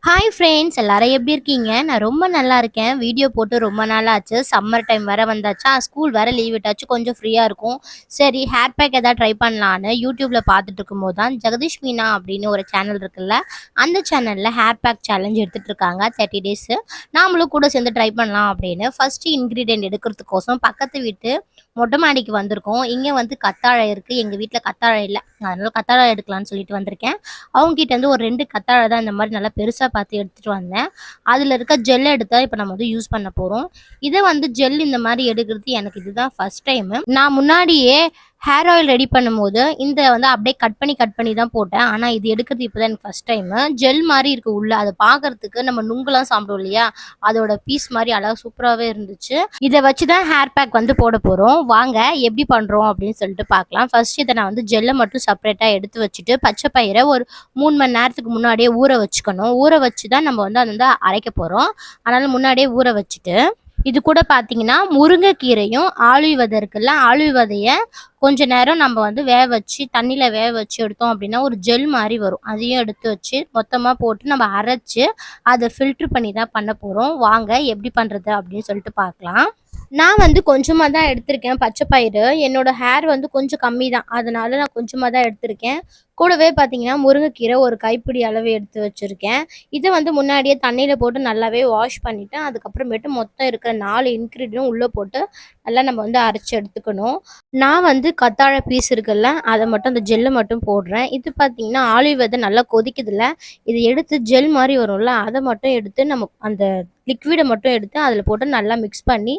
Hi friends, எல்லாரும் எப்படி இருக்கீங்க? நான் ரொம்ப நல்லா இருக்கேன். வீடியோ போட்டு ரொம்ப நாள் ஆச்சு. சம்மர் டைம் வேற வந்தாச்சா, ஸ்கூல் வேற லீவ் விட்டாச்சு. கொஞ்சம் ஃப்ரீயாக இருக்கும். சரி, ஹேர் பேக் எதாவது ட்ரை பண்ணலான்னு யூடியூப்பில் பார்த்துட்டு இருக்கும்போது தான் ஜெகதீஷ் மீனா அப்படின்னு ஒரு சேனல் இருக்குல்ல, அந்த சேனலில் ஹேர் பேக் சேலஞ்ச் எடுத்துகிட்டு இருக்காங்க 30 டேஸு. நாமளும் கூட சேர்ந்து ட்ரை பண்ணலாம் அப்படின்னு ஃபஸ்ட்டு இன்க்ரீடியன்ட் எடுக்கிறதுக்கோசம் பக்கத்து வீட்டு மொட்டை மாடிக்கு வந்திருக்கோம். இங்கே வந்து கத்தாழை இருக்குது. எங்கள் வீட்டில் கத்தாழை இல்லை, அதனால கத்தாழை எடுக்கலான்னு சொல்லிட்டு வந்திருக்கேன். அவங்ககிட்ட இருந்து ஒரு 2 கத்தாழை தான் இந்த மாதிரி நல்லா பெருசாக பார்த்து எடுத்துகிட்டு வந்தேன். அதில் இருக்க ஜெல் எடுத்தா இப்போ நம்ம வந்து யூஸ் பண்ண போகிறோம். இதை வந்து ஜெல் இந்த மாதிரி எடுக்கிறது எனக்கு இதுதான் ஃபஸ்ட் டைமு. நான் முன்னாடியே ஹேர் ஆயில் ரெடி பண்ணும்போது இந்த வந்து அப்படியே கட் பண்ணி தான் போட்டேன். ஆனால் இது எடுக்கிறது இப்போ தான் எனக்கு ஃபஸ்ட் டைமு. ஜெல் மாதிரி இருக்குது உள்ள. அதை பார்க்கறதுக்கு நம்ம நுங்குலாம் சாப்பிடுவோம் இல்லையா, அதோட பீஸ் மாதிரி அழகாக சூப்பராகவே இருந்துச்சு. இதை வச்சு தான் ஹேர் பேக் வந்து போட போகிறோம். வாங்க எப்படி பண்ணுறோம் அப்படின்னு சொல்லிட்டு பார்க்கலாம். ஃபர்ஸ்ட் இதை நான் வந்து ஜெல்லை மட்டும் செப்பரேட்டாக எடுத்து வச்சுட்டு பச்சை பயிரை ஒரு 3 மணி நேரத்துக்கு முன்னாடியே ஊற வச்சுக்கணும். ஊற வச்சு தான் நம்ம வந்து அதை வந்து அரைக்க போகிறோம். அதனால் முன்னாடியே ஊற வச்சுட்டு இது கூட பார்த்தீங்கன்னா முருங்கைக்கீரையும் ஆலுவி விதை இருக்குல்ல, ஆலுவி விதையை கொஞ்ச நேரம் நம்ம வந்து வேக வச்சு தண்ணியில் வேக வச்சு எடுத்தோம் அப்படின்னா ஒரு ஜெல் மாதிரி வரும். அதையும் எடுத்து வச்சு மொத்தமாக போட்டு நம்ம அரைச்சி அதை ஃபில்ட்ரு பண்ணி தான் பண்ண போகிறோம். வாங்க எப்படி பண்ணுறது அப்படின்னு சொல்லிட்டு பார்க்கலாம். நான் வந்து கொஞ்சமாக தான் எடுத்திருக்கேன் பச்சை பயிறு. என்னோடய ஹேர் வந்து கொஞ்சம் கம்மி தான், அதனால நான் கொஞ்சமாக தான் எடுத்திருக்கேன். கூடவே பார்த்தீங்கன்னா முருங்கைக்கீரை ஒரு கைப்பிடி அளவு எடுத்து வச்சுருக்கேன். இதை வந்து முன்னாடியே தண்ணியில் போட்டு நல்லாவே வாஷ் பண்ணிவிட்டு அதுக்கப்புறமேட்டு மொத்தம் இருக்கிற 4 இன்க்ரீடியும் உள்ளே போட்டு நல்லா நம்ம வந்து அரைச்சி எடுத்துக்கணும். நான் வந்து கத்தாழை பீஸ் இருக்குல்ல, அதை மட்டும் அந்த ஜெல்லை மட்டும் போடுறேன். இது பார்த்தீங்கன்னா ஆலிவ் விதை நல்லா கொதிக்குதுல்ல, இதை எடுத்து ஜெல் மாதிரி வரும்ல, அதை மட்டும் எடுத்து நம்ம அந்த லிக்விடை மட்டும் எடுத்து அதில் போட்டு நல்லா மிக்ஸ் பண்ணி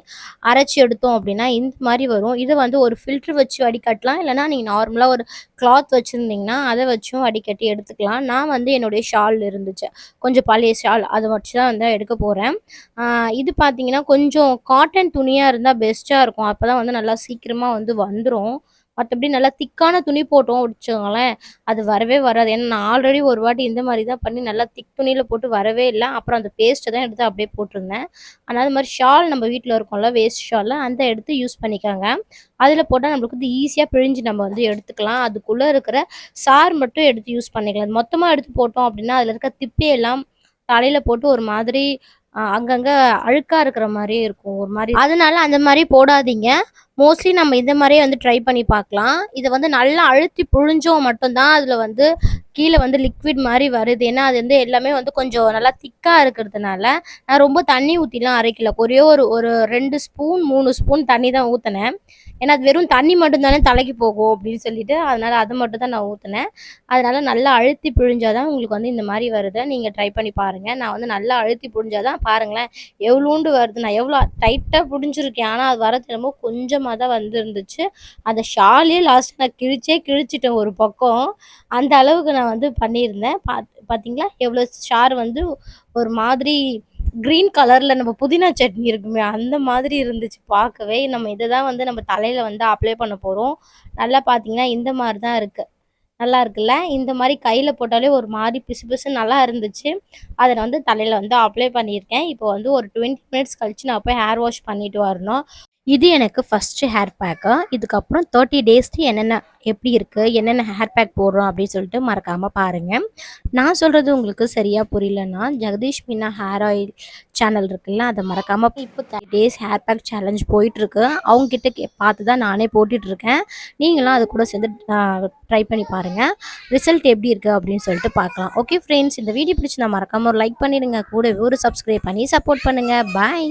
அரைச்சி எடுத்தோம் அப்படின்னா இந்த மாதிரி வரும். இதை வந்து ஒரு ஃபில்ட்ரு வச்சு வடிகட்டலாம், இல்லைனா நீங்கள் நார்மலாக ஒரு கிளாத் வச்சுருந்தீங்கன்னா அதை வச்சும் வடிகட்டி எடுத்துக்கலாம். நான் வந்து என்னுடைய ஷால் இருந்துச்சு, கொஞ்சம் பழைய ஷால், அதை வச்சு தான் வந்து எடுக்க போகிறேன். இது பார்த்தீங்கன்னா கொஞ்சம் காட்டன் துணியாக இருந்தால் பெஸ்ட்டாக இருக்கும். அப்போ தான் வந்து நல்லா சீக்கிரமாக வந்து வந்துடும். மற்றபடி நல்லா திக்கான துணி போட்டோம் வச்சுக்கோங்களேன், அது வரவே வராது. ஏன்னா நான் ஆல்ரெடி ஒரு வாட்டி இந்த மாதிரி தான் பண்ணி நல்லா திக் துணியில் போட்டு வரவே இல்லை. அப்புறம் அந்த பேஸ்ட்டை தான் எடுத்து அப்படியே போட்டிருந்தேன். அதனால் அது மாதிரி ஷால் நம்ம வீட்டில் இருக்கோம்ல, வேஸ்ட் ஷால், அந்த எடுத்து யூஸ் பண்ணிக்கோங்க. அதில் போட்டால் நம்மளுக்கு வந்து ஈஸியாக பிழிஞ்சு நம்ம வந்து எடுத்துக்கலாம். அதுக்குள்ளே இருக்கிற சார் மட்டும் எடுத்து யூஸ் பண்ணிக்கலாம். மொத்தமாக எடுத்து போட்டோம் அப்படின்னா அதில் இருக்க திப்பியெல்லாம் தலையில் போட்டு ஒரு மாதிரி அங்கங்கே அழுக்காக இருக்கிற மாதிரியே இருக்கும் ஒரு மாதிரி. அதனால அந்த மாதிரி போடாதீங்க. மோஸ்ட்லி நம்ம இந்த மாதிரியே வந்து ட்ரை பண்ணி பார்க்கலாம். இதை வந்து நல்லா அழுத்தி புழிஞ்சோம் மட்டும்தான் அதில் வந்து கீழே வந்து லிக்விட் மாதிரி வருது. ஏன்னா அது வந்து எல்லாமே வந்து கொஞ்சம் நல்லா திக்காக இருக்கிறதுனால நான் ரொம்ப தண்ணி ஊற்றிலாம் அரைக்கல. ஒரே ஒரு ஒரு 2 ஸ்பூன் 3 ஸ்பூன் தண்ணி தான் ஊற்றினேன். ஏன்னா அது வெறும் தண்ணி மட்டும்தானே தலைக்கு போகும் அப்படின்னு சொல்லிட்டு, அதனால் அது மட்டும் தான் நான் ஊற்றினேன். அதனால் நல்லா அழுத்தி பிழிஞ்சாதான் உங்களுக்கு வந்து இந்த மாதிரி வருது. நீங்கள் ட்ரை பண்ணி பாருங்கள். நான் வந்து நல்லா அழுத்தி பிழிஞ்சாதான் பாருங்களேன் எவ்வளோண்டு வருது. நான் எவ்வளோ டைட்டாக பிடிஞ்சிருக்கேன், ஆனால் அது வரது என்னமோ கொஞ்சமாக தான் வந்துருந்துச்சு. அந்த ஷாலே லாஸ்ட்டு நான் கிழிச்சிட்டேன் ஒரு பக்கம். அந்த அளவுக்கு நான் வந்து பண்ணியிருந்தேன். பார்த்தீங்களா எவ்வளோ ஷார் வந்து ஒரு மாதிரி க்ரீன் கலரில் நம்ம புதினா சட்னி இருக்குமே அந்த மாதிரி இருந்துச்சு பார்க்கவே. நம்ம இதை தான் வந்து நம்ம தலையில் வந்து அப்ளை பண்ண போகிறோம். நல்லா பார்த்தீங்கன்னா இந்த மாதிரி தான் இருக்குது. நல்லா இருக்குல்ல, இந்த மாதிரி கையில் போட்டாலே ஒரு மாதிரி பிசு பிசு நல்லா இருந்துச்சு. அதை நான் வந்து தலையில் வந்து அப்ளை பண்ணியிருக்கேன். இப்போ வந்து ஒரு 20 மினிட்ஸ் கழித்து நான் போய் ஹேர் வாஷ் பண்ணிட்டு வரணும். இது எனக்கு ஃபஸ்ட்டு ஹேர் பேக்கு. இதுக்கப்புறம் 30 டேஸ்க்கு என்னென்ன எப்படி இருக்குது, என்னென்ன ஹேர் பேக் போடுறோம் அப்படின்னு சொல்லிட்டு மறக்காமல் பாருங்கள். நான் சொல்கிறது உங்களுக்கு சரியாக புரியலன்னா Jagadish Meena hair oil channel இருக்குல்ல, அதை மறக்காமல் இப்போ 30 டேஸ் ஹேர் பேக் சேலஞ்ச் போயிட்டுருக்கு. அவங்ககிட்ட பார்த்து தான் நானே போட்டுட்ருக்கேன். நீங்களும் அது கூட சேர்ந்து ட்ரை பண்ணி பாருங்கள். ரிசல்ட் எப்படி இருக்குது அப்படின்னு சொல்லிட்டு பார்க்கலாம். ஓகே ஃப்ரெண்ட்ஸ், இந்த வீடியோ பிடிச்சி நான் மறக்காமல் ஒரு லைக் பண்ணிடுங்க. கூடவே ஒரு சப்ஸ்கிரைப் பண்ணி சப்போர்ட் பண்ணுங்கள். பாய்.